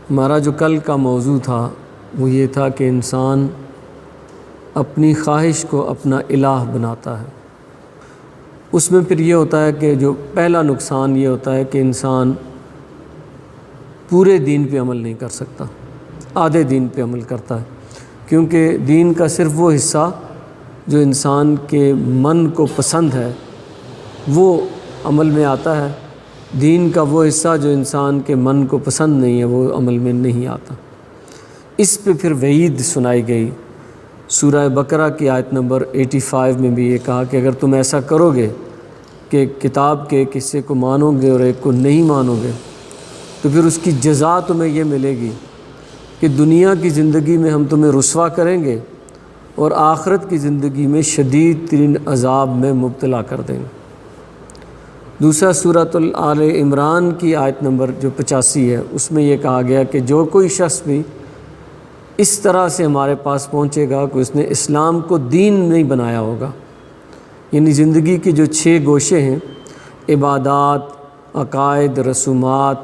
ہمارا جو کل کا موضوع تھا وہ یہ تھا کہ انسان اپنی خواہش کو اپنا الہ بناتا ہے۔ اس میں پھر یہ ہوتا ہے کہ جو پہلا نقصان یہ ہوتا ہے کہ انسان پورے دین پہ عمل نہیں کر سکتا، آدھے دین پہ عمل کرتا ہے، کیونکہ دین کا صرف وہ حصہ جو انسان کے من کو پسند ہے وہ عمل میں آتا ہے، دین کا وہ حصہ جو انسان کے من کو پسند نہیں ہے وہ عمل میں نہیں آتا۔ اس پہ پھر وعید سنائی گئی۔ سورہ بقرہ کی آیت نمبر 85 میں بھی یہ کہا کہ اگر تم ایسا کرو گے کہ کتاب کے ایک حصے کو مانو گے اور ایک کو نہیں مانو گے تو پھر اس کی جزا تمہیں یہ ملے گی کہ دنیا کی زندگی میں ہم تمہیں رسوا کریں گے اور آخرت کی زندگی میں شدید ترین عذاب میں مبتلا کر دیں گے۔ دوسرا سورۃ آل عمران کی آیت نمبر جو 85 ہے اس میں یہ کہا گیا کہ جو کوئی شخص بھی اس طرح سے ہمارے پاس پہنچے گا کہ اس نے اسلام کو دین نہیں بنایا ہوگا، یعنی زندگی کے جو 6 گوشے ہیں، عبادات، عقائد، رسومات،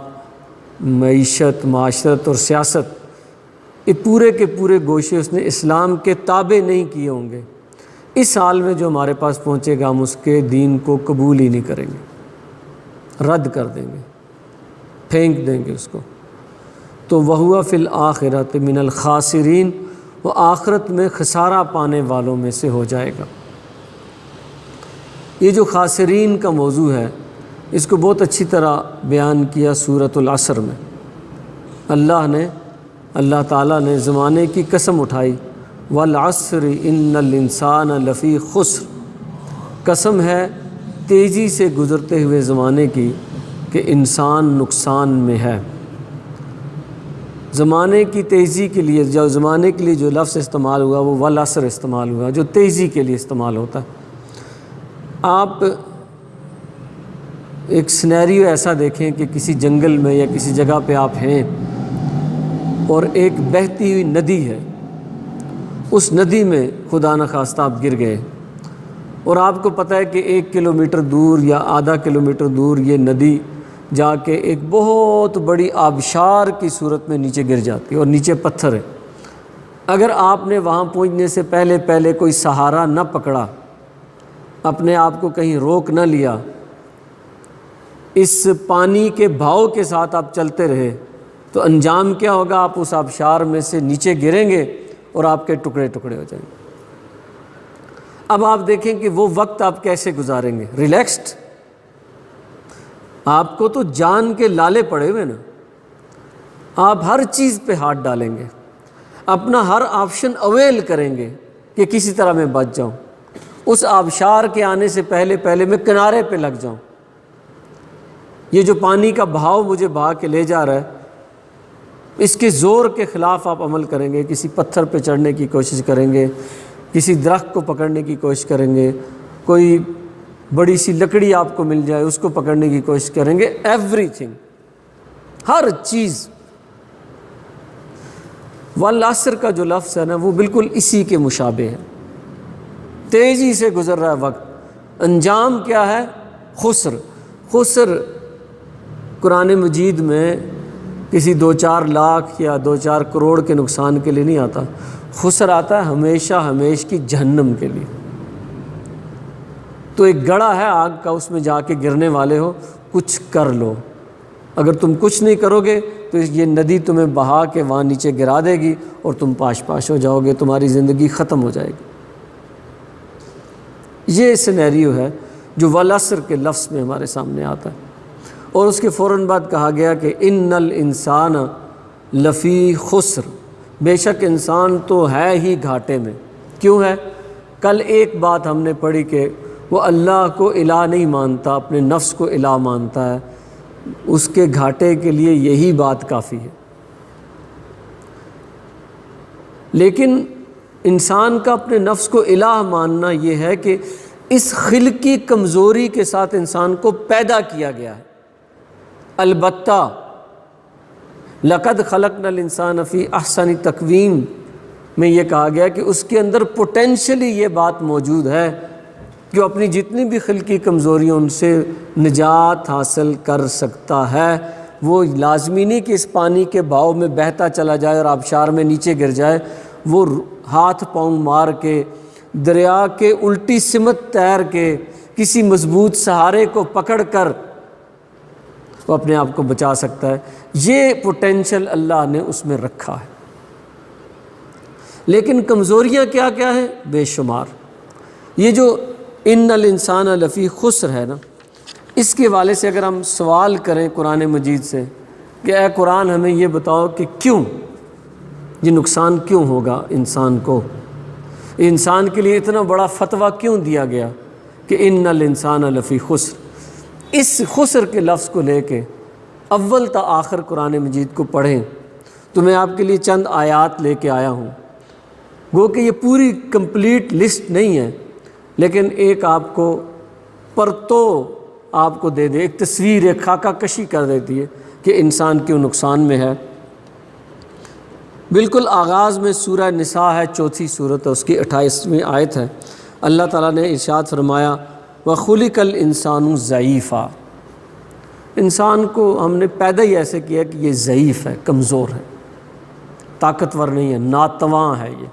معیشت، معاشرت اور سیاست، یہ پورے کے پورے گوشے اس نے اسلام کے تابع نہیں کیے ہوں گے، اس حال میں جو ہمارے پاس پہنچے گا ہم اس کے دین کو قبول ہی نہیں کریں گے، رد کر دیں گے، پھینک دیں گے اس کو۔ تو وَهُوَ فِي الْآخِرَةِ مِنَ الْخَاسِرِينَ، وہ آخرت میں خسارہ پانے والوں میں سے ہو جائے گا۔ یہ جو خاسرین کا موضوع ہے اس کو بہت اچھی طرح بیان کیا سورۃ العصر میں۔ اللہ تعالیٰ نے زمانے کی قسم اٹھائی، وَالْعَصْرِ إِنَّ الْإِنسَانَ لَفِي خُسْرٍ، قسم ہے تیزی سے گزرتے ہوئے زمانے کی کہ انسان نقصان میں ہے۔ زمانے کی تیزی کے لیے جو لفظ استعمال ہوا وہ والعصر استعمال ہوا، جو تیزی کے لیے استعمال ہوتا ہے۔ آپ ایک سینیریو ایسا دیکھیں کہ کسی جنگل میں یا کسی جگہ پہ آپ ہیں اور ایک بہتی ہوئی ندی ہے، اس ندی میں خدا نخواستہ آپ گر گئے اور آپ کو پتہ ہے کہ 1 کلومیٹر دور یا آدھا کلومیٹر دور یہ ندی جا کے ایک بہت بڑی آبشار کی صورت میں نیچے گر جاتی ہے اور نیچے پتھر ہے۔ اگر آپ نے وہاں پہنچنے سے پہلے کوئی سہارا نہ پکڑا، اپنے آپ کو کہیں روک نہ لیا، اس پانی کے بہاؤ کے ساتھ آپ چلتے رہے تو انجام کیا ہوگا؟ آپ اس آبشار میں سے نیچے گریں گے اور آپ کے ٹکڑے ٹکڑے ہو جائیں گے۔ اب آپ دیکھیں کہ وہ وقت آپ کیسے گزاریں گے؟ ریلیکسڈ؟ آپ کو تو جان کے لالے پڑے ہوئے نا، آپ ہر چیز پہ ہاتھ ڈالیں گے، اپنا ہر آپشن اویل کریں گے کہ کسی طرح میں بچ جاؤں، اس آبشار کے آنے سے پہلے میں کنارے پہ لگ جاؤں، یہ جو پانی کا بہاؤ مجھے بہا کے لے جا رہا ہے اس کے زور کے خلاف آپ عمل کریں گے، کسی پتھر پہ چڑھنے کی کوشش کریں گے، کسی درخت کو پکڑنے کی کوشش کریں گے، کوئی بڑی سی لکڑی آپ کو مل جائے اس کو پکڑنے کی کوشش کریں گے، ایوری تھنگ، ہر چیز۔ والعصر کا جو لفظ ہے نا وہ بالکل اسی کے مشابہ ہے، تیزی سے گزر رہا ہے وقت، انجام کیا ہے؟ خسر قرآن مجید میں کسی 2-4 لاکھ یا 2-4 کروڑ کے نقصان کے لیے نہیں آتا، خسر آتا ہے ہمیشہ کی جہنم کے لیے۔ تو ایک گڑھا ہے آگ کا، اس میں جا کے گرنے والے ہو، کچھ کر لو، اگر تم کچھ نہیں کرو گے تو یہ ندی تمہیں بہا کے وہاں نیچے گرا دے گی اور تم پاش ہو جاؤ گے، تمہاری زندگی ختم ہو جائے گی۔ یہ سینیریو ہے جو والعصر کے لفظ میں ہمارے سامنے آتا ہے، اور اس کے فوراً بعد کہا گیا کہ ان الانسان لفی خسر، بے شک انسان تو ہے ہی گھاٹے میں۔ کیوں ہے؟ کل ایک بات ہم نے پڑھی کہ وہ اللہ کو الہ نہیں مانتا، اپنے نفس کو الہ مانتا ہے، اس کے گھاٹے کے لیے یہی بات کافی ہے۔ لیکن انسان کا اپنے نفس کو الہ ماننا یہ ہے کہ اس خلقی کمزوری کے ساتھ انسان کو پیدا کیا گیا ہے۔ البتہ لقد خلقنا الانسان فی احسن تقویم میں یہ کہا گیا کہ اس کے اندر پوٹینشلی یہ بات موجود ہے کہ وہ اپنی جتنی بھی خلقی کمزوریوں ان سے نجات حاصل کر سکتا ہے، وہ لازمی نہیں کہ اس پانی کے بہاؤ میں بہتا چلا جائے اور آبشار میں نیچے گر جائے، وہ ہاتھ پاؤں مار کے دریا کے الٹی سمت تیر کے کسی مضبوط سہارے کو پکڑ کر وہ اپنے آپ کو بچا سکتا ہے۔ یہ پوٹینشل اللہ نے اس میں رکھا ہے، لیکن کمزوریاں کیا کیا ہیں؟ بے شمار۔ یہ جو ان الانسان لفی خسر ہے نا، اس کے حوالے سے اگر ہم سوال کریں قرآن مجید سے کہ اے قرآن ہمیں یہ بتاؤ کہ کیوں یہ نقصان کیوں ہوگا انسان کو، انسان کے لیے اتنا بڑا فتویٰ کیوں دیا گیا کہ ان الانسان لفی خسر، اس خسر کے لفظ کو لے کے اول تا آخر قرآن مجید کو پڑھیں تو میں آپ کے لیے چند آیات لے کے آیا ہوں۔ گو کہ یہ پوری کمپلیٹ لسٹ نہیں ہے، لیکن ایک آپ کو پرتو آپ کو دے دے، ایک تصویر، ایک خاکہ کشی کر دیتی ہے کہ انسان کیوں نقصان میں ہے۔ بالکل آغاز میں سورہ نساء ہے، چوتھی سورت ہے، اس کی 28ویں آیت ہے۔ اللہ تعالیٰ نے ارشاد فرمایا وَخُلِقَ الْإِنسَانُ ضعیفا، انسان کو ہم نے پیدا ہی ایسے کیا کہ یہ ضعیف ہے، کمزور ہے، طاقتور نہیں ہے، ناتواں ہے، یہ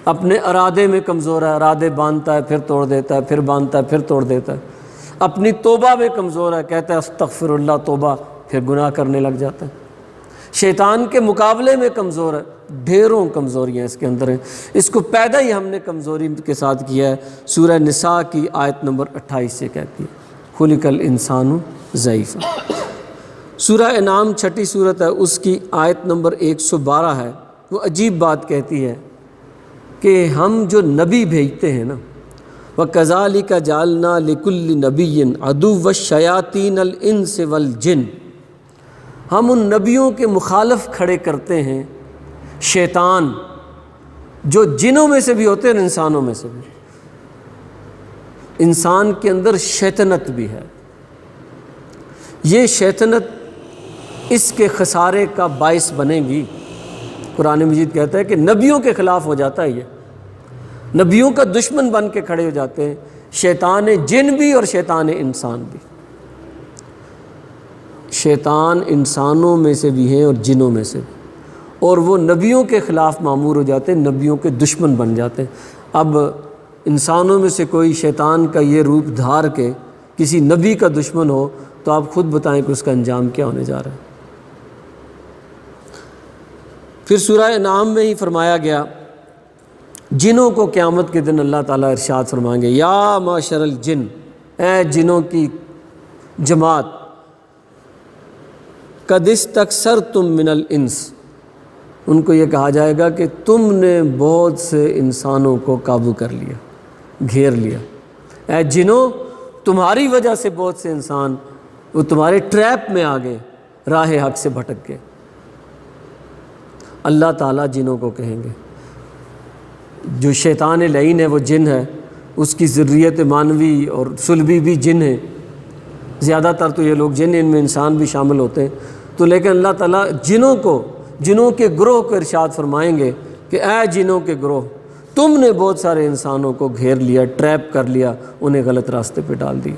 اپنے ارادے میں کمزور ہے، ارادے باندھتا ہے پھر توڑ دیتا ہے، پھر باندھتا ہے پھر توڑ دیتا ہے، اپنی توبہ میں کمزور ہے، کہتا ہے استغفر اللہ توبہ، پھر گناہ کرنے لگ جاتا ہے، شیطان کے مقابلے میں کمزور ہے، ڈھیروں کمزوریاں اس کے اندر ہیں، اس کو پیدا ہی ہم نے کمزوری کے ساتھ کیا ہے۔ سورہ نساء کی آیت نمبر 28 سے کہتی ہے خلق الانسان ضعیفا۔ سورہ انعام چھٹی سورت ہے، اس کی آیت نمبر 112 ہے، وہ عجیب بات کہتی ہے کہ ہم جو نبی بھیجتے ہیں نا، وَكَذَلِكَ جَعَلْنَا لِكُلِّ نَبِيٍّ عَدُوًّا الشَّيَاطِينَ الْإِنسِ وَالْجِنِّ، ہم ان نبیوں کے مخالف کھڑے کرتے ہیں شیطان، جو جنوں میں سے بھی ہوتے ہیں اور انسانوں میں سے بھی۔ انسان کے اندر شیطنت بھی ہے، یہ شیطنت اس کے خسارے کا باعث بنے گی۔ قرآن مجید کہتا ہے کہ نبیوں کے خلاف ہو جاتا ہے، یہ نبیوں کا دشمن بن کے کھڑے ہو جاتے ہیں، شیطان جن بھی اور شیطان انسان بھی۔ شیطان انسانوں میں سے بھی ہیں اور جنوں میں سے بھی، اور وہ نبیوں کے خلاف مامور ہو جاتے ہیں، نبیوں کے دشمن بن جاتے ہیں۔ اب انسانوں میں سے کوئی شیطان کا یہ روپ دھار کے کسی نبی کا دشمن ہو تو آپ خود بتائیں کہ اس کا انجام کیا ہونے جا رہا ہے۔ پھر سورہ انعام میں ہی فرمایا گیا جنوں کو قیامت کے دن اللہ تعالیٰ ارشاد فرمائیں گے یا معشر الجن، اے جنوں کی جماعت، قد استکثرتم من الانس، ان کو یہ کہا جائے گا کہ تم نے بہت سے انسانوں کو قابو کر لیا، گھیر لیا۔ اے جنوں، تمہاری وجہ سے بہت سے انسان وہ تمہارے ٹریپ میں آ گئے، راہ حق سے بھٹک گئے۔ اللہ تعالیٰ جنوں کو کہیں گے، جو شیطان لعین ہے وہ جن ہے، اس کی ذریت مانوی اور صلبی بھی جن ہے، زیادہ تر تو یہ لوگ جن، ان میں انسان بھی شامل ہوتے ہیں، تو لیکن اللہ تعالیٰ جنوں کے گروہ کو ارشاد فرمائیں گے کہ اے جنوں کے گروہ، تم نے بہت سارے انسانوں کو گھیر لیا، ٹریپ کر لیا، انہیں غلط راستے پہ ڈال دیا۔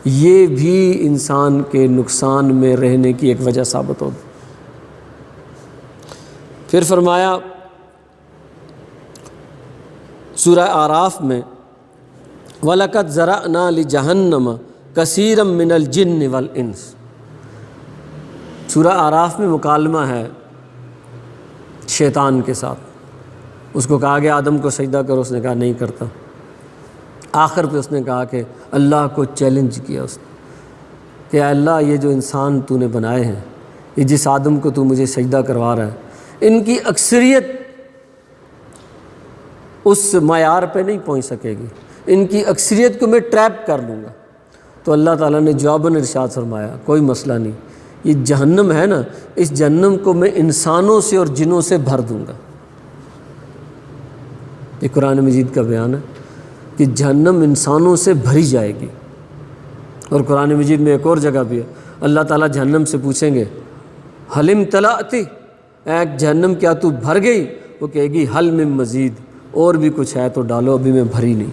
یہ بھی انسان کے نقصان میں رہنے کی ایک وجہ ثابت ہوگی۔ پھر فرمایا سورہ اعراف میں وَلَقَدْ ذَرَأْنَا لِجَهَنَّمَ كَثِيرًا مِّنَ الْجِنِّ وَالْإِنسِ۔ سورہ اعراف میں مکالمہ ہے شیطان کے ساتھ، اس کو کہا گیا آدم کو سجدہ کرو، اس نے کہا نہیں کرتا۔ آخر پہ اس نے کہا کہ اللہ کو چیلنج کیا اس نے کہ اے اللہ، یہ جو انسان تو نے بنائے ہیں، یہ جس آدم کو تو مجھے سجدہ کروا رہا ہے، ان کی اکثریت اس معیار پہ نہیں پہنچ سکے گی، ان کی اکثریت کو میں ٹریپ کر لوں گا۔ تو اللہ تعالیٰ نے جواباً ارشاد فرمایا کوئی مسئلہ نہیں، یہ جہنم ہے نا، اس جہنم کو میں انسانوں سے اور جنوں سے بھر دوں گا۔ یہ قرآن مجید کا بیان ہے کہ جہنم انسانوں سے بھری جائے گی۔ اور قرآن مجید میں ایک اور جگہ بھی ہے، اللہ تعالیٰ جہنم سے پوچھیں گے حل امتلأتی، اے جہنم کیا تو بھر گئی؟ وہ کہے گی حل من مزید، اور بھی کچھ ہے تو ڈالو، ابھی میں بھری نہیں۔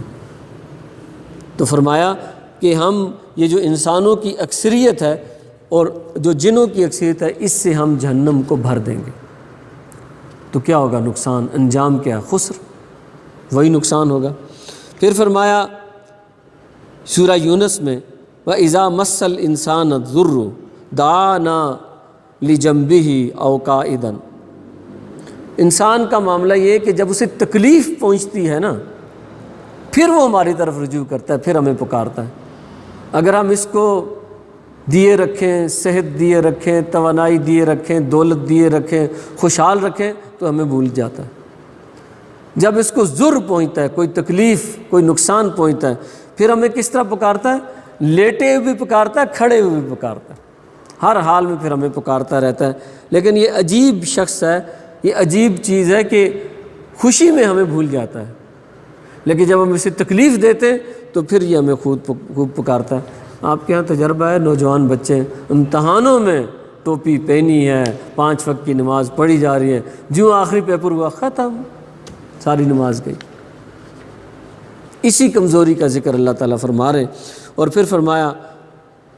تو فرمایا کہ ہم یہ جو انسانوں کی اکثریت ہے اور جو جنوں کی اکثریت ہے اس سے ہم جہنم کو بھر دیں گے۔ تو کیا ہوگا نقصان؟ انجام کیا؟ خسر، وہی نقصان ہوگا۔ پھر فرمایا سورہ یونس میں وَإِذَا مَسَّ الْإِنسَانَ الضُّرُّ دَعَانَا لِجَنبِهِ أَوْ قَاعِدًا۔ انسان کا معاملہ یہ ہے کہ جب اسے تکلیف پہنچتی ہے نا، پھر وہ ہماری طرف رجوع کرتا ہے، پھر ہمیں پکارتا ہے۔ اگر ہم اس کو دیے رکھیں، صحت دیے رکھیں، توانائی دیے رکھیں، دولت دیے رکھیں، خوشحال رکھیں، تو ہمیں بھول جاتا ہے۔ جب اس کو ضر پہنچتا ہے، کوئی تکلیف، کوئی نقصان پہنچتا ہے، پھر ہمیں کس طرح پکارتا ہے؟ لیٹے ہوئے بھی پکارتا ہے، کھڑے ہوئے بھی پکارتا ہے، ہر حال میں پھر ہمیں پکارتا رہتا ہے۔ لیکن یہ عجیب شخص ہے، یہ عجیب چیز ہے کہ خوشی میں ہمیں بھول جاتا ہے، لیکن جب ہم اسے تکلیف دیتے ہیں تو پھر یہ ہمیں خوب پکارتا ہے۔ آپ کے ہاں تجربہ ہے، نوجوان بچے امتحانوں میں ٹوپی پہنی ہے، 5 وقت کی نماز پڑھی جا رہی ہے، جو آخری پیپر ہوا ختم، ساری نماز گئی۔ اسی کمزوری کا ذکر اللہ تعالیٰ فرما رہے ہیں۔ اور پھر فرمایا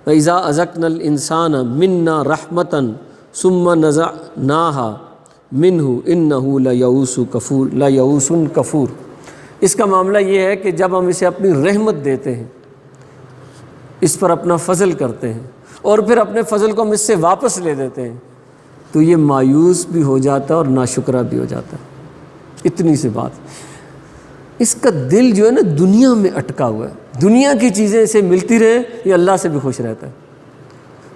وَإِذَا أَذَقْنَا الْإِنسَانَ مِنَّا رَحْمَةً ثُمَّ نَزَعْنَاهَا مِنْهُ إِنَّهُ لَيَئُوسٌ کفور۔ اس کا معاملہ یہ ہے کہ جب ہم اسے اپنی رحمت دیتے ہیں، اس پر اپنا فضل کرتے ہیں، اور پھر اپنے فضل کو ہم اس سے واپس لے دیتے ہیں، تو یہ مایوس بھی ہو جاتا ہے اور ناشکرہ بھی ہو جاتا ہے۔ اتنی سی بات، اس کا دل جو ہے نا دنیا میں اٹکا ہوا ہے، دنیا کی چیزیں اسے ملتی رہیں، یہ اللہ سے بھی خوش رہتا ہے۔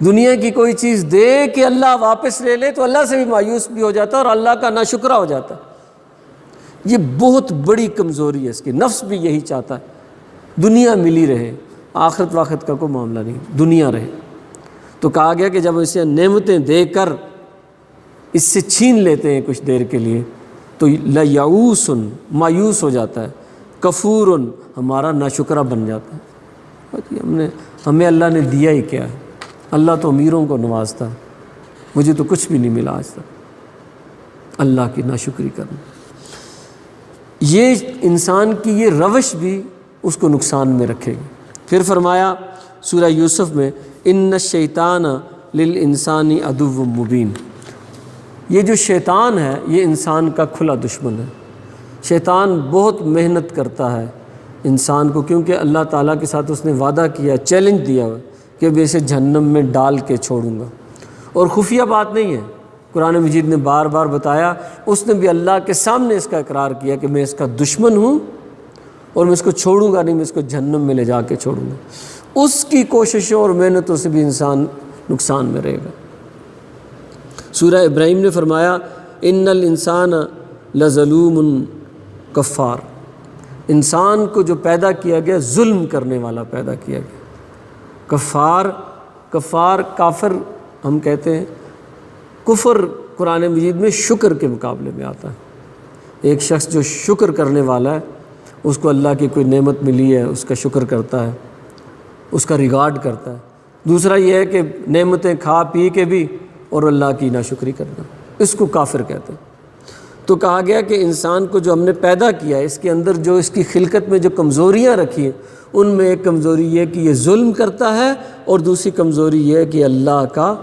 دنیا کی کوئی چیز دے کہ اللہ واپس لے لے تو اللہ سے بھی مایوس بھی ہو جاتا ہے اور اللہ کا ناشکرہ ہو جاتا ہے۔ یہ بہت بڑی کمزوری ہے اس کی، نفس بھی یہی چاہتا ہے دنیا ملی رہے، آخرت واخرت کا کوئی معاملہ نہیں، دنیا رہے۔ تو کہا گیا کہ جب اسے نعمتیں دے کر اس سے چھین لیتے ہیں کچھ دیر کے لیے تو لیئوس، مایوس ہو جاتا ہے، کفور، ہمارا ناشکرہ بن جاتا ہے۔ ہمیں اللہ نے دیا ہی کیا ہے؟ اللہ تو امیروں کو نوازتا ہے، مجھے تو کچھ بھی نہیں ملا آج تک۔ اللہ کی ناشکری کرنا، یہ انسان کی یہ روش بھی اس کو نقصان میں رکھے گی۔ پھر فرمایا سورہ یوسف میں ان الشیطان للانسان عدو مبین۔ یہ جو شیطان ہے یہ انسان کا کھلا دشمن ہے۔ شیطان بہت محنت کرتا ہے انسان کو، کیونکہ اللہ تعالیٰ کے ساتھ اس نے وعدہ کیا، چیلنج دیا ہوا کہ میں اسے جہنم میں ڈال کے چھوڑوں گا۔ اور خفیہ بات نہیں ہے، قرآن مجید نے بار بار بتایا، اس نے بھی اللہ کے سامنے اس کا اقرار کیا کہ میں اس کا دشمن ہوں اور میں اس کو چھوڑوں گا نہیں، میں اس کو جہنم میں لے جا کے چھوڑوں گا۔ اس کی کوششوں اور محنتوں سے بھی انسان نقصان میں رہے گا۔ سورہ ابراہیم نے فرمایا ان الانسان لظلوم کفار۔ انسان کو جو پیدا کیا گیا ظلم کرنے والا پیدا کیا گیا۔ کفار کافر ہم کہتے ہیں، کفر قرآن مجید میں شکر کے مقابلے میں آتا ہے۔ ایک شخص جو شکر کرنے والا ہے، اس کو اللہ کی کوئی نعمت ملی ہے اس کا شکر کرتا ہے، اس کا ریگارڈ کرتا ہے۔ دوسرا یہ ہے کہ نعمتیں کھا پی کے بھی اور اللہ کی ناشکری کرنا، اس کو کافر کہتے ہیں۔ تو کہا گیا کہ انسان کو جو ہم نے پیدا کیا ہے، اس کے اندر جو اس کی خلقت میں جو کمزوریاں رکھی ہیں، ان میں ایک کمزوری یہ ہے کہ یہ ظلم کرتا ہے، اور دوسری کمزوری یہ ہے کہ اللہ کا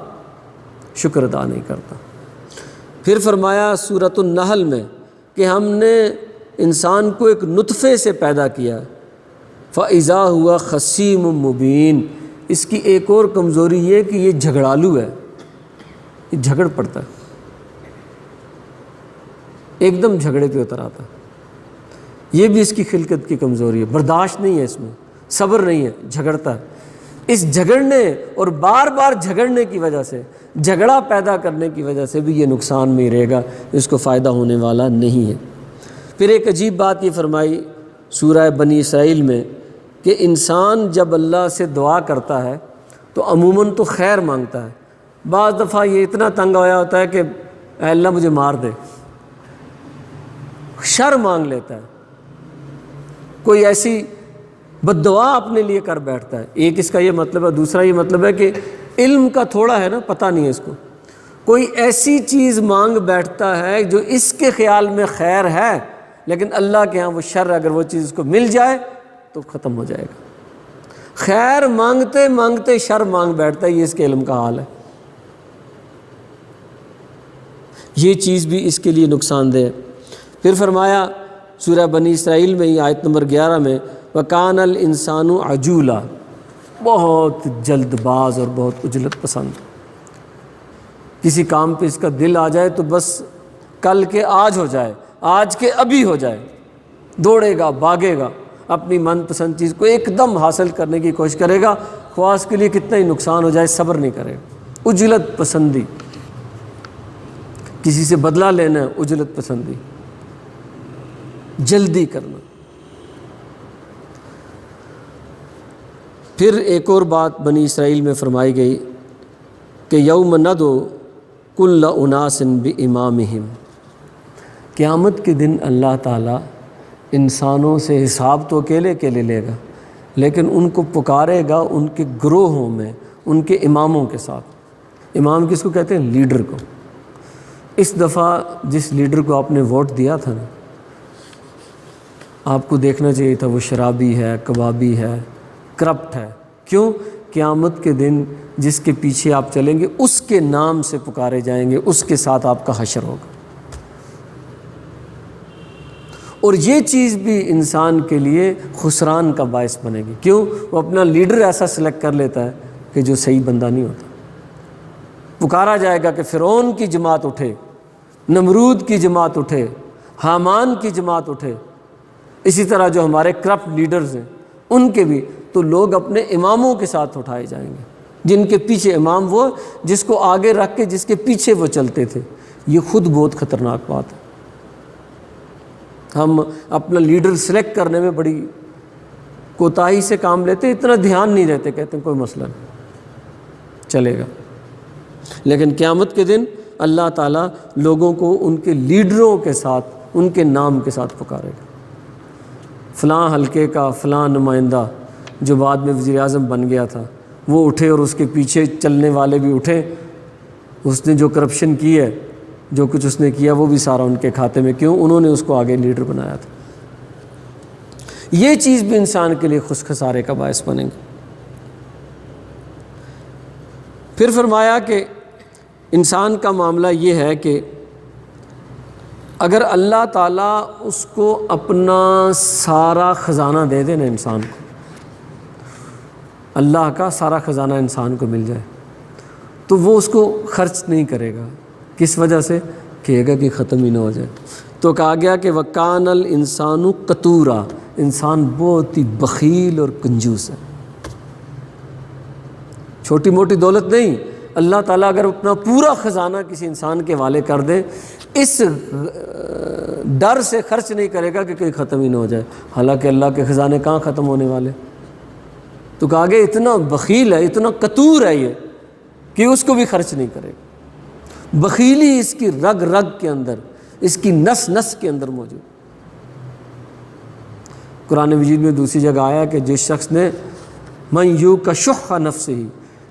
شکر ادا نہیں کرتا۔ پھر فرمایا سورۃ النحل میں کہ ہم نے انسان کو ایک نطفے سے پیدا کیا، فَإِذَا هُوَ خَصِيمٌ مُبِينٌ۔ اس کی ایک اور کمزوری یہ ہے کہ یہ جھگڑالو ہے، یہ جھگڑ پڑتا ہے، ایک دم جھگڑے پہ اتر آتا ہے۔ یہ بھی اس کی خلقت کی کمزوری ہے، برداشت نہیں ہے اس میں، صبر نہیں ہے، جھگڑتا ہے۔ اس جھگڑنے اور بار بار جھگڑنے کی وجہ سے، جھگڑا پیدا کرنے کی وجہ سے بھی یہ نقصان میں رہے گا، اس کو فائدہ ہونے والا نہیں ہے۔ پھر ایک عجیب بات یہ فرمائی سورہ بنی اسرائیل میں کہ انسان جب اللہ سے دعا کرتا ہے تو عموماً تو خیر مانگتا ہے، بعض دفعہ یہ اتنا تنگ ہوا ہوتا ہے کہ اے اللہ مجھے مار دے، شر مانگ لیتا ہے، کوئی ایسی بد دعا اپنے لیے کر بیٹھتا ہے۔ ایک اس کا یہ مطلب ہے، دوسرا یہ مطلب ہے کہ علم کا تھوڑا ہے نا، پتہ نہیں ہے اس کو، کوئی ایسی چیز مانگ بیٹھتا ہے جو اس کے خیال میں خیر ہے، لیکن اللہ کے ہاں وہ شر، اگر وہ چیز اس کو مل جائے تو ختم ہو جائے گا۔ خیر مانگتے مانگتے شر مانگ بیٹھتا ہے، یہ اس کے علم کا حال ہے۔ یہ چیز بھی اس کے لیے نقصان دہ ہے۔ پھر فرمایا سورہ بنی اسرائیل میں ہی آیت نمبر 11 میں وَكَانَ الْإِنسَانُ عَجُولًا، بہت جلد باز اور بہت عجلت پسند۔ کسی کام پہ اس کا دل آ جائے تو بس کل کے آج ہو جائے، آج کے ابھی ہو جائے، دوڑے گا، بھاگے گا، اپنی من پسند چیز کو ایک دم حاصل کرنے کی کوشش کرے گا، خواہ اس کے لیے کتنا ہی نقصان ہو جائے، صبر نہیں کرے گا۔ عجلت پسندی، کسی سے بدلہ لینا ہے، عجلت پسندی، جلدی کرنا۔ پھر ایک اور بات بنی اسرائیل میں فرمائی گئی کہ یوم ندعو کل اناس بامامہم، قیامت کے دن اللہ تعالیٰ انسانوں سے حساب تو اکیلے اکیلے لے گا، لیکن ان کو پکارے گا ان کے گروہوں میں، ان کے اماموں کے ساتھ۔ امام کس کو کہتے ہیں؟ لیڈر کو۔ اس دفعہ جس لیڈر کو آپ نے ووٹ دیا تھا نا، آپ کو دیکھنا چاہیے تھا وہ شرابی ہے، کبابی ہے، کرپٹ ہے۔ کیوں؟ قیامت کے دن جس کے پیچھے آپ چلیں گے اس کے نام سے پکارے جائیں گے، اس کے ساتھ آپ کا حشر ہوگا۔ اور یہ چیز بھی انسان کے لیے خسران کا باعث بنے گی۔ کیوں؟ وہ اپنا لیڈر ایسا سلیکٹ کر لیتا ہے کہ جو صحیح بندہ نہیں ہوتا۔ پکارا جائے گا کہ فرعون کی جماعت اٹھے، نمرود کی جماعت اٹھے، حامان کی جماعت اٹھے، اسی طرح جو ہمارے کرپٹ لیڈرز ہیں ان کے بھی، تو لوگ اپنے اماموں کے ساتھ اٹھائے جائیں گے، جن کے پیچھے امام وہ جس کو آگے رکھ کے جس کے پیچھے وہ چلتے تھے۔ یہ خود بہت خطرناک بات ہے۔ ہم اپنا لیڈر سلیکٹ کرنے میں بڑی کوتاہی سے کام لیتے، اتنا دھیان نہیں دیتے، کہتے ہیں کوئی مسئلہ نہیں، چلے گا۔ لیکن قیامت کے دن اللہ تعالیٰ لوگوں کو ان کے لیڈروں کے ساتھ، ان کے نام کے ساتھ پکارے گا۔ فلاں حلقے کا فلاں نمائندہ جو بعد میں وزیر اعظم بن گیا تھا، وہ اٹھے اور اس کے پیچھے چلنے والے بھی اٹھے، اس نے جو کرپشن کی ہے، جو کچھ اس نے کیا، وہ بھی سارا ان کے کھاتے میں۔ کیوں؟ انہوں نے اس کو آگے لیڈر بنایا تھا۔ یہ چیز بھی انسان کے لیے خسارے کا باعث بنے گی۔ پھر فرمایا کہ انسان کا معاملہ یہ ہے کہ اگر اللہ تعالیٰ اس کو اپنا سارا خزانہ دے دے نا، انسان کو اللہ کا سارا خزانہ انسان کو مل جائے، تو وہ اس کو خرچ نہیں کرے گا۔ کس وجہ سے؟ کہے گا کہ ختم ہی نہ ہو جائے۔ تو کہا گیا کہ وَكَانَ الْإِنسَانُ قَتُورًا، انسان بہت ہی بخیل اور کنجوس ہے۔ چھوٹی موٹی دولت نہیں، اللہ تعالیٰ اگر اپنا پورا خزانہ کسی انسان کے حوالے کر دے، اس ڈر سے خرچ نہیں کرے گا کہ کہیں ختم ہی نہ ہو جائے، حالانکہ اللہ کے خزانے کہاں ختم ہونے والے۔ تو کہا گیا اتنا بخیل ہے، اتنا قتور ہے یہ کہ اس کو بھی خرچ نہیں کرے گا۔ بخیلی اس کی رگ رگ کے اندر، اس کی نس نس کے اندر موجود۔ قرآن مجید میں دوسری جگہ آیا کہ جس شخص نے من یوق شح نفسہ،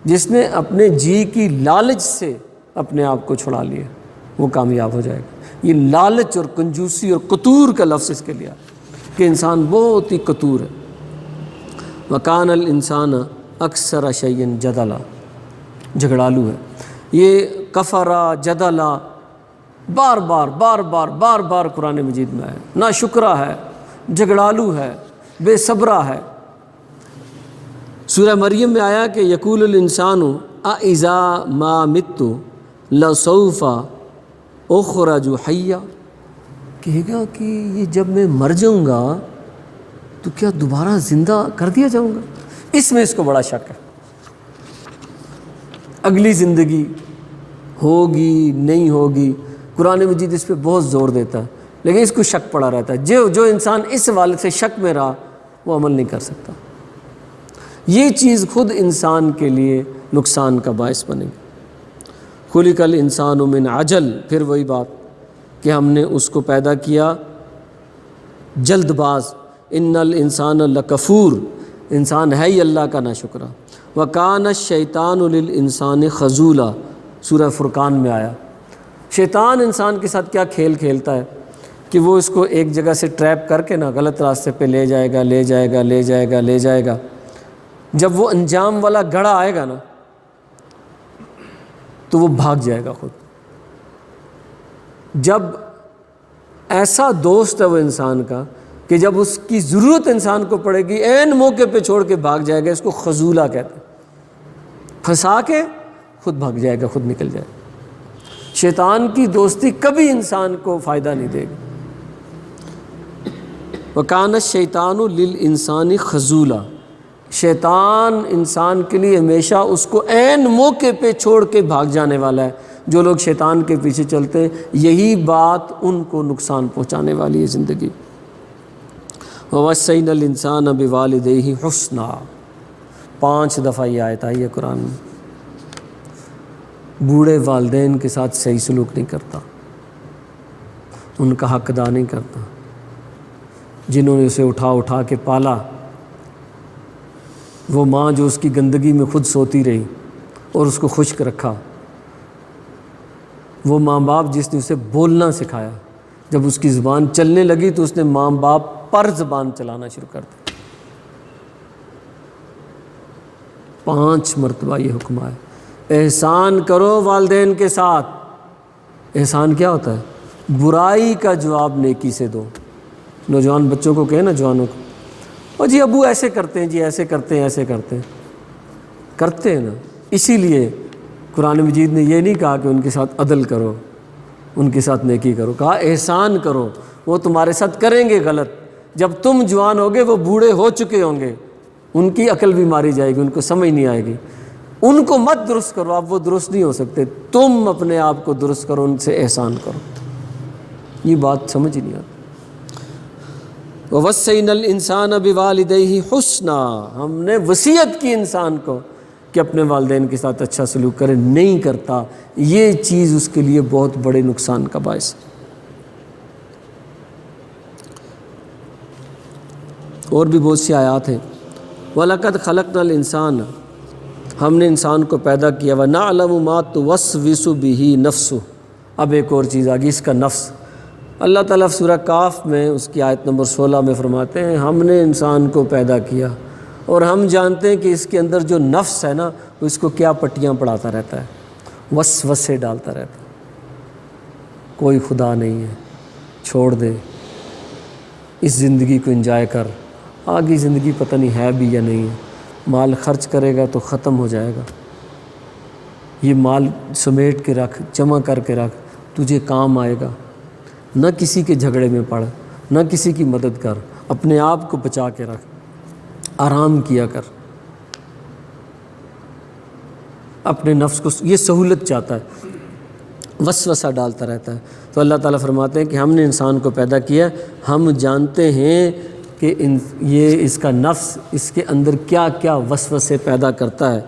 جس نے اپنے جی کی لالچ سے اپنے آپ کو چھڑا لیا، وہ کامیاب ہو جائے گا۔ یہ لالچ اور کنجوسی اور قتور کا لفظ اس کے لیے کہ انسان بہت ہی قتور ہے۔ وَكَانَ الْإِنسَانَ أَكْثَرَ شَيْءٍ جَدَلًا، جھگڑالو ہے۔ یہ کفرا جدلا بار بار قرآن مجید میں ہے۔ نا شکرا ہے، جھگڑالو ہے، بے صبرا ہے۔ سورہ مریم میں آیا کہ یقول الانسان اذا ما مت لسوف اخرج حیا، کہے گا کہ یہ جب میں مر جاؤں گا تو کیا دوبارہ زندہ کر دیا جاؤں گا؟ اس میں اس کو بڑا شک ہے، اگلی زندگی ہوگی نہیں ہوگی۔ قرآن مجید اس پہ بہت زور دیتا ہے، لیکن اس کو شک پڑا رہتا ہے۔ جو انسان اس حوالے سے شک میں رہا وہ عمل نہیں کر سکتا۔ یہ چیز خود انسان کے لیے نقصان کا باعث بنے گی۔ خلق الانسان من عجل، پھر وہی بات کہ ہم نے اس کو پیدا کیا جلد باز۔ ان الانسان لکفور، انسان ہے ہی اللہ کا ناشکرا۔ وکان الشیطان للانسان خذولا، سورہ فرقان میں آیا۔ شیطان انسان کے ساتھ کیا کھیل کھیلتا ہے کہ وہ اس کو ایک جگہ سے ٹریپ کر کے نا غلط راستے پہ لے جائے گا جب وہ انجام والا گڑھا آئے گا نا تو وہ بھاگ جائے گا خود. جب ایسا دوست ہے وہ انسان کا کہ جب اس کی ضرورت انسان کو پڑے گی عین موقع پہ چھوڑ کے بھاگ جائے گا، اس کو خذولہ کہتے ہیں. پھنسا کے خود بھاگ جائے گا، خود نکل جائے گا. شیطان کی دوستی کبھی انسان کو فائدہ نہیں دے گی. وَكَانَ الشَّيْطَانُ لِلْإِنسَانِ خَذُولًا، شیطان انسان کے لیے ہمیشہ اس کو عین موقع پہ چھوڑ کے بھاگ جانے والا ہے. جو لوگ شیطان کے پیچھے چلتے ہیں یہی بات ان کو نقصان پہنچانے والی ہے زندگی. وَوَصَّيْنَا الْإِنسَانَ بِوَالِدَيْهِ حُسْنًا، 5 دفعہ یہ آیت آئی ہے قرآن میں. بوڑھے والدین کے ساتھ صحیح سلوک نہیں کرتا، ان کا حق ادا نہیں کرتا. جنہوں نے اسے اٹھا اٹھا کے پالا، وہ ماں جو اس کی گندگی میں خود سوتی رہی اور اس کو خشک رکھا، وہ ماں باپ جس نے اسے بولنا سکھایا، جب اس کی زبان چلنے لگی تو اس نے ماں باپ پر زبان چلانا شروع کر دی. 5 مرتبہ یہ حکم آیا احسان کرو والدین کے ساتھ. احسان کیا ہوتا ہے؟ برائی کا جواب نیکی سے دو. نوجوان بچوں کو کہیں نا، جوانوں کو، اور جی ابو ایسے کرتے ہیں، جی ایسے کرتے ہیں، ایسے کرتے ہیں، کرتے ہیں نا. اسی لیے قرآن مجید نے یہ نہیں کہا کہ ان کے ساتھ عدل کرو، ان کے ساتھ نیکی کرو، کہا احسان کرو. وہ تمہارے ساتھ کریں گے غلط، جب تم جوان ہوگے وہ بوڑھے ہو چکے ہوں گے، ان کی عقل بھی ماری جائے گی، ان کو سمجھ نہیں آئے گی. ان کو مت درست کرو، آپ وہ درست نہیں ہو سکتے، تم اپنے آپ کو درست کرو، ان سے احسان کرو. یہ بات سمجھ نہیں آتی. وَوَصَّيْنَا الْإِنسَانَ بِوَالِدَيْهِ حُسْنًا، ہم نے وصیت کی انسان کو کہ اپنے والدین کے ساتھ اچھا سلوک کرے. نہیں کرتا، یہ چیز اس کے لیے بہت بڑے نقصان کا باعث ہے. اور بھی بہت سی آیات ہیں. وَلَقَدْ خَلَقْنَا الْإِنسَانَ، ہم نے انسان کو پیدا کیا. وَنَعْلَمُ مَا تُوَسْوِسُ بِهِ نَفْسُهُ، اب ایک اور چیز آ گئی، اس کا نفس. اللہ تعالیٰ سورہ کاف میں اس کی آیت نمبر 16 میں فرماتے ہیں ہم نے انسان کو پیدا کیا اور ہم جانتے ہیں کہ اس کے اندر جو نفس ہے نا، وہ اس کو کیا پٹیاں پڑھاتا رہتا ہے، وسوسے ڈالتا رہتا ہے. کوئی خدا نہیں ہے، چھوڑ دے، اس زندگی کو انجوائے کر، آگے زندگی پتہ نہیں ہے بھی یا نہیں ہے. مال خرچ کرے گا تو ختم ہو جائے گا، یہ مال سمیٹ کے رکھ، جمع کر کے رکھ، تجھے کام آئے گا. نہ کسی کے جھگڑے میں پڑ، نہ کسی کی مدد کر، اپنے آپ کو بچا کے رکھ، آرام کیا کر. اپنے نفس کو یہ سہولت چاہتا ہے، وسوسہ ڈالتا رہتا ہے. تو اللہ تعالیٰ فرماتے ہیں کہ ہم نے انسان کو پیدا کیا، ہم جانتے ہیں کہ یہ اس کا نفس اس کے اندر کیا کیا وسوسے پیدا کرتا ہے.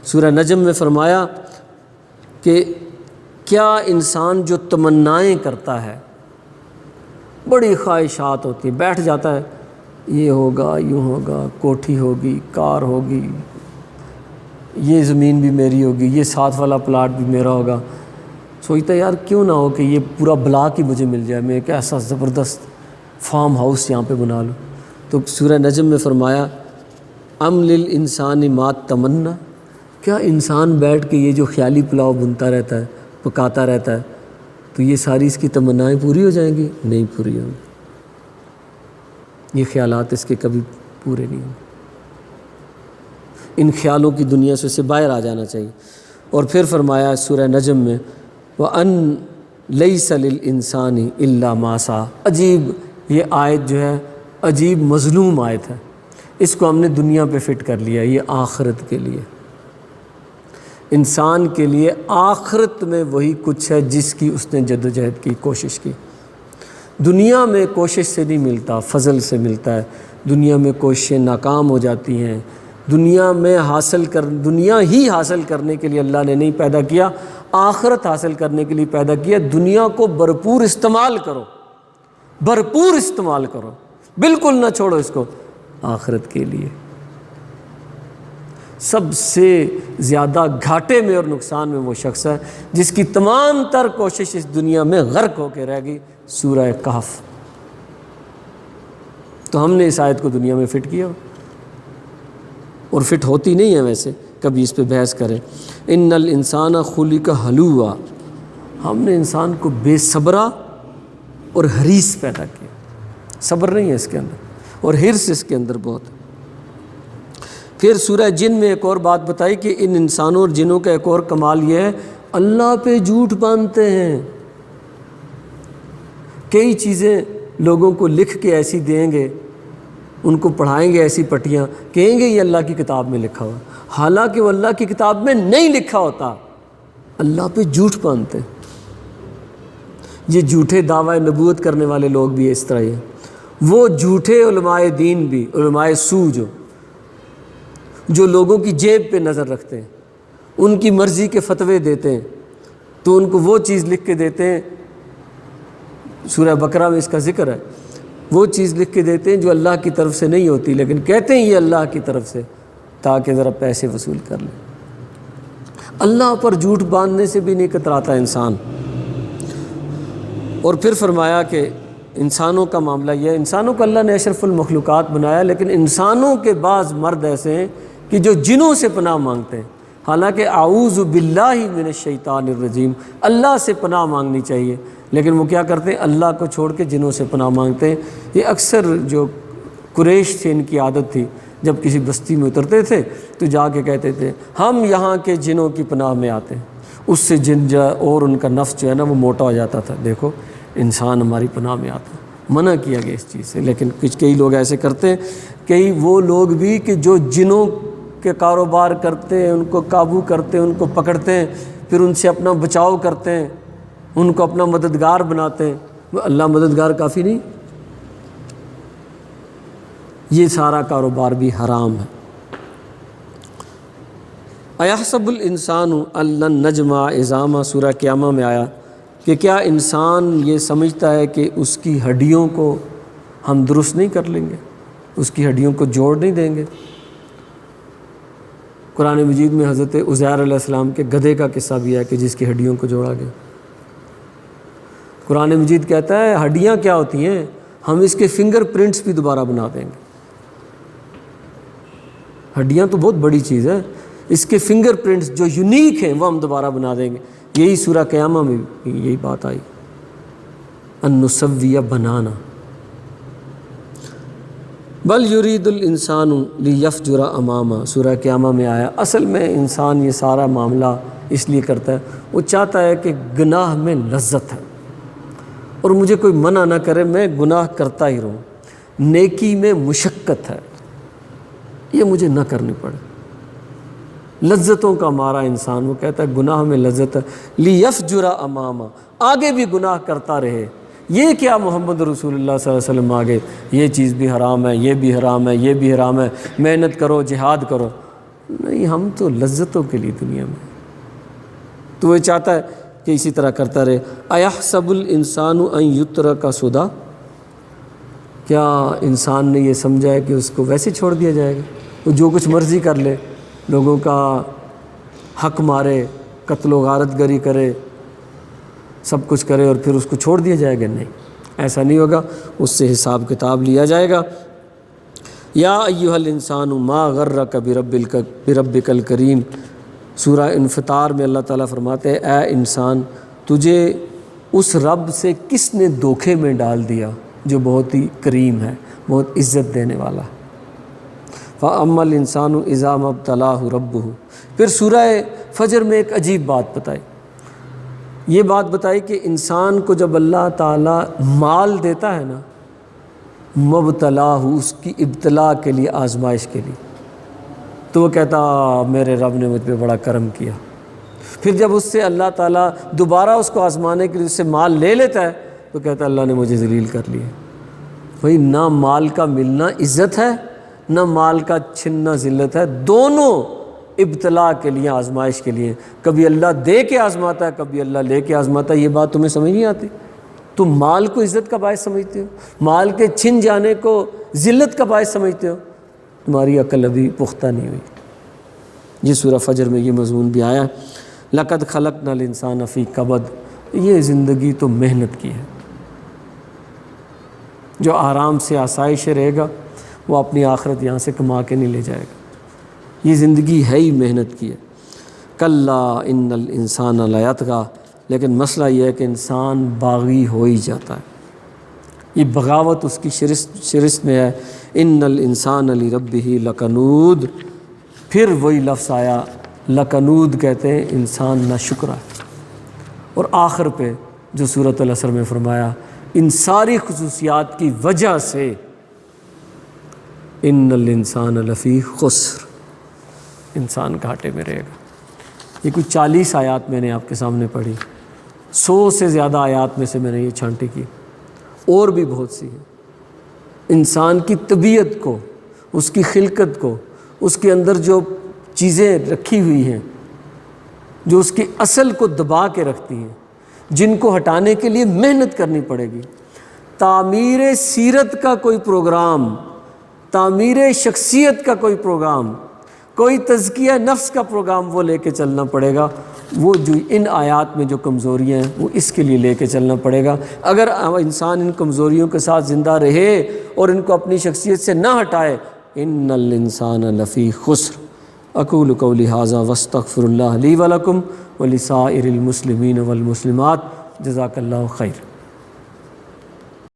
سورہ نجم میں فرمایا کہ کیا انسان جو تمنائیں کرتا ہے، بڑی خواہشات ہوتی ہیں، بیٹھ جاتا ہے یہ ہوگا، یوں ہوگا، کوٹھی ہوگی، کار ہوگی، یہ زمین بھی میری ہوگی، یہ ساتھ والا پلاٹ بھی میرا ہوگا. سوچتا ہے یار کیوں نہ ہو کہ یہ پورا بلاک ہی مجھے مل جائے، میں ایک ایسا زبردست فارم ہاؤس یہاں پہ بنا لوں. تو سورہ نجم میں فرمایا ام للانسان ما تمنا، کیا انسان بیٹھ کے یہ جو خیالی پلاؤ بنتا رہتا ہے، پکاتا رہتا ہے، تو یہ ساری اس کی تمنائیں پوری ہو جائیں گی؟ نہیں پوری ہوں گی. یہ خیالات اس کے کبھی پورے نہیں ہوں گے. ان خیالوں کی دنیا سے اسے باہر آ جانا چاہیے. اور پھر فرمایا سورہ نجم میں وَأَن لَيْسَ لِلْإِنسَانِ إِلَّا مَا سَعَى. عجیب یہ آیت جو ہے عجیب مظلوم آیت ہے، اس کو ہم نے دنیا پہ فٹ کر لیا. یہ آخرت کے لیے، انسان کے لیے آخرت میں وہی کچھ ہے جس کی اس نے جدوجہد کی، کوشش کی. دنیا میں کوشش سے نہیں ملتا، فضل سے ملتا ہے. دنیا میں کوششیں ناکام ہو جاتی ہیں. دنیا ہی حاصل کرنے کے لیے اللہ نے نہیں پیدا کیا، آخرت حاصل کرنے کے لیے پیدا کیا. دنیا کو بھرپور استعمال کرو، بھرپور استعمال کرو، بالکل نہ چھوڑو اس کو، آخرت کے لیے. سب سے زیادہ گھاٹے میں اور نقصان میں وہ شخص ہے جس کی تمام تر کوشش اس دنیا میں غرق ہو کے رہ گئی. سورہ کہف. تو ہم نے اس آیت کو دنیا میں فٹ کیا. اور فٹ ہوتی نہیں ہے ویسے، کبھی اس پہ بحث کریں۔ ان الانسان خلق ہلوعا، ہم نے انسان کو بے صبرا اور حریص پیدا کیا۔ صبر نہیں ہے اس کے اندر اور حرص اس کے اندر بہت۔ پھر سورہ جن میں ایک اور بات بتائی کہ ان انسانوں اور جنوں کا ایک اور کمال یہ ہے، اللہ پہ جھوٹ باندھتے ہیں۔ کئی چیزیں لوگوں کو لکھ کے ایسی دیں گے، ان کو پڑھائیں گے ایسی پٹیاں، کہیں گے یہ اللہ کی کتاب میں لکھا ہوا، حالانکہ وہ اللہ کی کتاب میں نہیں لکھا ہوتا، اللہ پہ جھوٹ باندھتے ہیں۔ یہ جھوٹے دعوی نبوت کرنے والے لوگ بھی اس طرح ہی ہیں۔ وہ جھوٹے علماء دین بھی، علماء سو جو لوگوں کی جیب پہ نظر رکھتے ہیں، ان کی مرضی کے فتوے دیتے ہیں، تو ان کو وہ چیز لکھ کے دیتے ہیں، سورہ بقرہ میں اس کا ذکر ہے، وہ چیز لکھ کے دیتے ہیں جو اللہ کی طرف سے نہیں ہوتی، لیکن کہتے ہیں یہ اللہ کی طرف سے، تاکہ ذرا پیسے وصول کر لیں۔ اللہ پر جھوٹ باندھنے سے بھی نہیں کتراتا انسان۔ اور پھر فرمایا کہ انسانوں کا معاملہ یہ ہے، انسانوں کو اللہ نے اشرف المخلوقات بنایا، لیکن انسانوں کے بعض مرد ایسے ہیں کہ جو جنوں سے پناہ مانگتے ہیں، حالانکہ اعوذ باللہ من الشیطان الرجیم، اللہ سے پناہ مانگنی چاہیے، لیکن وہ کیا کرتے ہیں، اللہ کو چھوڑ کے جنوں سے پناہ مانگتے ہیں۔ یہ اکثر جو قریش تھے ان کی عادت تھی، جب کسی بستی میں اترتے تھے تو جا کے کہتے تھے ہم یہاں کے جنوں کی پناہ میں آتے ہیں، اس سے جن اور ان کا نفس جو ہے نا وہ موٹا ہو جاتا تھا، دیکھو انسان ہماری پناہ میں آتا ہے، منع کیا گیا اس چیز سے۔ لیکن کئی لوگ ایسے کرتے ہیں، کئی وہ لوگ بھی کہ جو جنوں کے کاروبار کرتے ہیں، ان کو قابو کرتے ہیں، ان کو پکڑتے ہیں، پھر ان سے اپنا بچاؤ کرتے ہیں، ان کو اپنا مددگار بناتے ہیں۔ وہ اللہ مددگار کافی نہیں؟ یہ سارا کاروبار بھی حرام ہے۔ ایحسب الانسان ان لن نجمع عظامہ، سورہ قیامہ میں آیا کہ کیا انسان یہ سمجھتا ہے کہ اس کی ہڈیوں کو ہم درست نہیں کر لیں گے، اس کی ہڈیوں کو جوڑ نہیں دیں گے؟ قرآن مجید میں حضرت عزیر علیہ السلام کے گدھے کا قصہ بھی ہے کہ جس کی ہڈیوں کو جوڑا گیا۔ قرآن مجید کہتا ہے ہڈیاں کیا ہوتی ہیں، ہم اس کے فنگر پرنٹس بھی دوبارہ بنا دیں گے۔ ہڈیاں تو بہت بڑی چیز ہے، اس کے فنگر پرنٹس جو یونیک ہیں وہ ہم دوبارہ بنا دیں گے۔ یہی سورہ قیامہ میں یہی بات آئی، ان نسوی بنانا۔ بل یرید الانسان لیفجر امامہ، سورہ قیامہ میں آیا۔ اصل میں انسان یہ سارا معاملہ اس لیے کرتا ہے، وہ چاہتا ہے کہ گناہ میں لذت ہے اور مجھے کوئی منع نہ کرے، میں گناہ کرتا ہی رہوں، نیکی میں مشقت ہے، یہ مجھے نہ کرنی پڑے۔ لذتوں کا مارا انسان، وہ کہتا ہے گناہ میں لذت ہے، لیفجر امامہ، آگے بھی گناہ کرتا رہے۔ یہ کیا محمد رسول اللہ صلی اللہ علیہ وسلم آگے یہ چیز بھی حرام ہے، یہ بھی حرام ہے، یہ بھی حرام ہے، محنت کرو، جہاد کرو۔ نہیں، ہم تو لذتوں کے لیے دنیا میں، تو وہ چاہتا ہے کہ اسی طرح کرتا رہے۔ ایحسب الانسان ان یترک سدی، کیا انسان نے یہ سمجھا ہے کہ اس کو ویسے چھوڑ دیا جائے گا، وہ جو کچھ مرضی کر لے، لوگوں کا حق مارے، قتل و غارت گری کرے، سب کچھ کرے اور پھر اس کو چھوڑ دیا جائے گا؟ نہیں، ایسا نہیں ہوگا، اس سے حساب کتاب لیا جائے گا۔ یا ایھا الانسان ما غرک بربک الکریم، سورہ انفطار میں اللہ تعالیٰ فرماتے ہیں اے انسان، تجھے اس رب سے کس نے دھوکے میں ڈال دیا جو بہت ہی کریم ہے، بہت عزت دینے والا ہے۔ فَأَمَّا الْإِنسَانُ إِذَا مَا ابْتَلَاهُ رَبُّهُ، پھر سورہ فجر میں ایک عجیب بات بتائی، یہ بات بتائی کہ انسان کو جب اللہ تعالیٰ مال دیتا ہے نا، مبتلاہ، اس کی ابتلا کے لیے، آزمائش کے لیے، تو وہ کہتا میرے رب نے مجھ پہ بڑا کرم کیا۔ پھر جب اس سے اللہ تعالیٰ دوبارہ اس کو آزمانے کے لیے اس سے مال لے لیتا ہے تو کہتا اللہ نے مجھے ذلیل کر لیا۔ بھائی نہ مال کا ملنا عزت ہے، نہ مال کا چھننا ذلت ہے، دونوں ابتلا کے لیے، آزمائش کے لیے۔ کبھی اللہ دے کے آزماتا ہے، کبھی اللہ لے کے آزماتا ہے۔ یہ بات تمہیں سمجھ نہیں آتی؟ تم مال کو عزت کا باعث سمجھتے ہو، مال کے چھن جانے کو ذلت کا باعث سمجھتے ہو، تمہاری عقل ابھی پختہ نہیں ہوئی۔ یہ سورہ فجر میں یہ مضمون بھی آیا، لَقَدْ خَلَقْنَا الْإِنسَانَ فِي كَبَدٍ، یہ زندگی تو محنت کی ہے۔ جو آرام سے آسائش رہے گا وہ اپنی آخرت یہاں سے کما کے نہیں لے جائے گا۔ یہ زندگی ہے ہی محنت کی ہے۔ کلا ان الانسان لیطغی، لیکن مسئلہ یہ ہے کہ انسان باغی ہو ہی جاتا ہے، یہ بغاوت اس کی شرست میں ہے۔ ان الانسان لربہ لکنود، پھر وہی لفظ آیا لکنود، کہتے ہیں انسان ناشکرا ہے۔ اور آخر پہ جو سورۃ العصر میں فرمایا ان ساری خصوصیات کی وجہ سے ان الانسان لفی خسر، انسان گھاٹے میں رہے گا۔ یہ کچھ 40 آیات میں نے آپ کے سامنے پڑھی، 100 سے زیادہ آیات میں سے میں نے یہ چھانٹی کی، اور بھی بہت سی ہیں۔ انسان کی طبیعت کو، اس کی خلقت کو، اس کے اندر جو چیزیں رکھی ہوئی ہیں جو اس کی اصل کو دبا کے رکھتی ہیں، جن کو ہٹانے کے لیے محنت کرنی پڑے گی۔ تعمیر سیرت کا کوئی پروگرام، تعمیر شخصیت کا کوئی پروگرام، کوئی تزکیہ نفس کا پروگرام وہ لے کے چلنا پڑے گا۔ وہ جو ان آیات میں جو کمزوریاں ہیں وہ اس کے لیے لے کے چلنا پڑے گا۔ اگر انسان ان کمزوریوں کے ساتھ زندہ رہے اور ان کو اپنی شخصیت سے نہ ہٹائے، ان الانسان لفی خسر۔ اقول قولی ھذا واستغفر اللہ لی ولکم ولسائر المسلمین والمسلمات۔ جزاک اللہ خیر۔